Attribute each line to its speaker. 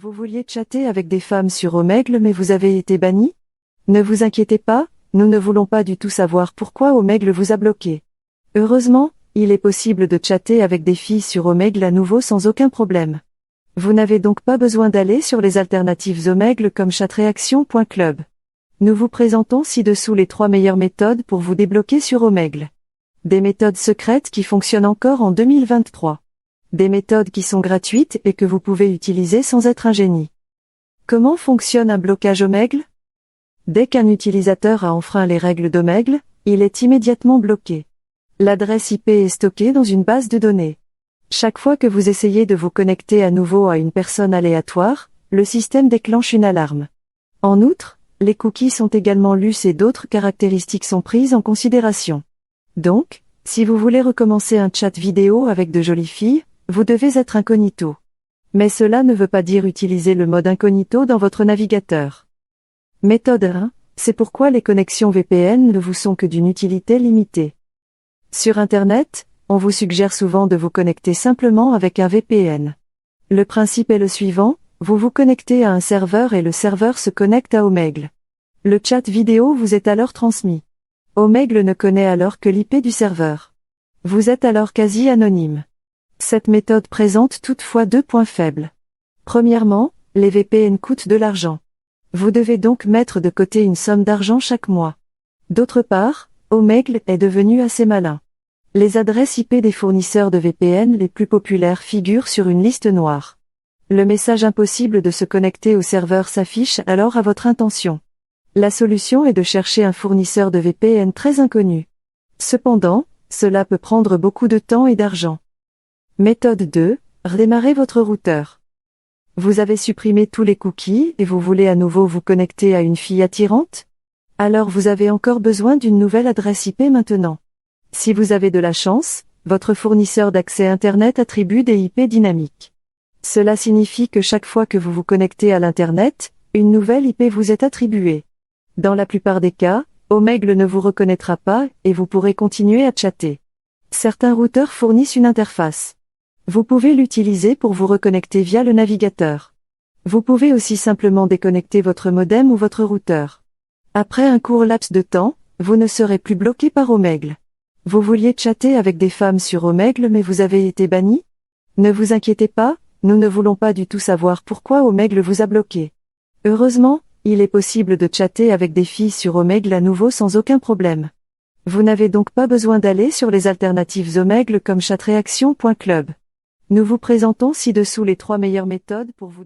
Speaker 1: Vous vouliez chatter avec des femmes sur Omegle mais vous avez été banni? Ne vous inquiétez pas, nous ne voulons pas du tout savoir pourquoi Omegle vous a bloqué. Heureusement, il est possible de chatter avec des filles sur Omegle à nouveau sans aucun problème. Vous n'avez donc pas besoin d'aller sur les alternatives Omegle comme chatreaction.club. Nous vous présentons ci-dessous les 3 meilleures méthodes pour vous débloquer sur Omegle. Des méthodes secrètes qui fonctionnent encore en 2023. Des méthodes qui sont gratuites et que vous pouvez utiliser sans être un génie. Comment fonctionne un blocage Omegle? Dès qu'un utilisateur a enfreint les règles d'Omegle, il est immédiatement bloqué. L'adresse IP est stockée dans une base de données. Chaque fois que vous essayez de vous connecter à nouveau à une personne aléatoire, le système déclenche une alarme. En outre, les cookies sont également lus et d'autres caractéristiques sont prises en considération. Donc, si vous voulez recommencer un chat vidéo avec de jolies filles, vous devez être incognito. Mais cela ne veut pas dire utiliser le mode incognito dans votre navigateur. Méthode 1, c'est pourquoi les connexions VPN ne vous sont que d'une utilité limitée. Sur Internet, on vous suggère souvent de vous connecter simplement avec un VPN. Le principe est le suivant, vous vous connectez à un serveur et le serveur se connecte à Omegle. Le chat vidéo vous est alors transmis. Omegle ne connaît alors que l'IP du serveur. Vous êtes alors quasi anonyme. Cette méthode présente toutefois 2 points faibles. Premièrement, les VPN coûtent de l'argent. Vous devez donc mettre de côté une somme d'argent chaque mois. D'autre part, Omegle est devenu assez malin. Les adresses IP des fournisseurs de VPN les plus populaires figurent sur une liste noire. Le message impossible de se connecter au serveur s'affiche alors à votre intention. La solution est de chercher un fournisseur de VPN très inconnu. Cependant, cela peut prendre beaucoup de temps et d'argent. Méthode 2, redémarrez votre routeur. Vous avez supprimé tous les cookies et vous voulez à nouveau vous connecter à une fille attirante? Alors vous avez encore besoin d'une nouvelle adresse IP maintenant. Si vous avez de la chance, votre fournisseur d'accès Internet attribue des IP dynamiques. Cela signifie que chaque fois que vous vous connectez à l'Internet, une nouvelle IP vous est attribuée. Dans la plupart des cas, Omegle ne vous reconnaîtra pas et vous pourrez continuer à chatter. Certains routeurs fournissent une interface. Vous pouvez l'utiliser pour vous reconnecter via le navigateur. Vous pouvez aussi simplement déconnecter votre modem ou votre routeur. Après un court laps de temps, vous ne serez plus bloqué par Omegle. Vous vouliez chatter avec des femmes sur Omegle mais vous avez été banni? Ne vous inquiétez pas, nous ne voulons pas du tout savoir pourquoi Omegle vous a bloqué. Heureusement, il est possible de chatter avec des filles sur Omegle à nouveau sans aucun problème. Vous n'avez donc pas besoin d'aller sur les alternatives Omegle comme chatreaction.club. Nous vous présentons ci-dessous les 3 meilleures méthodes pour vous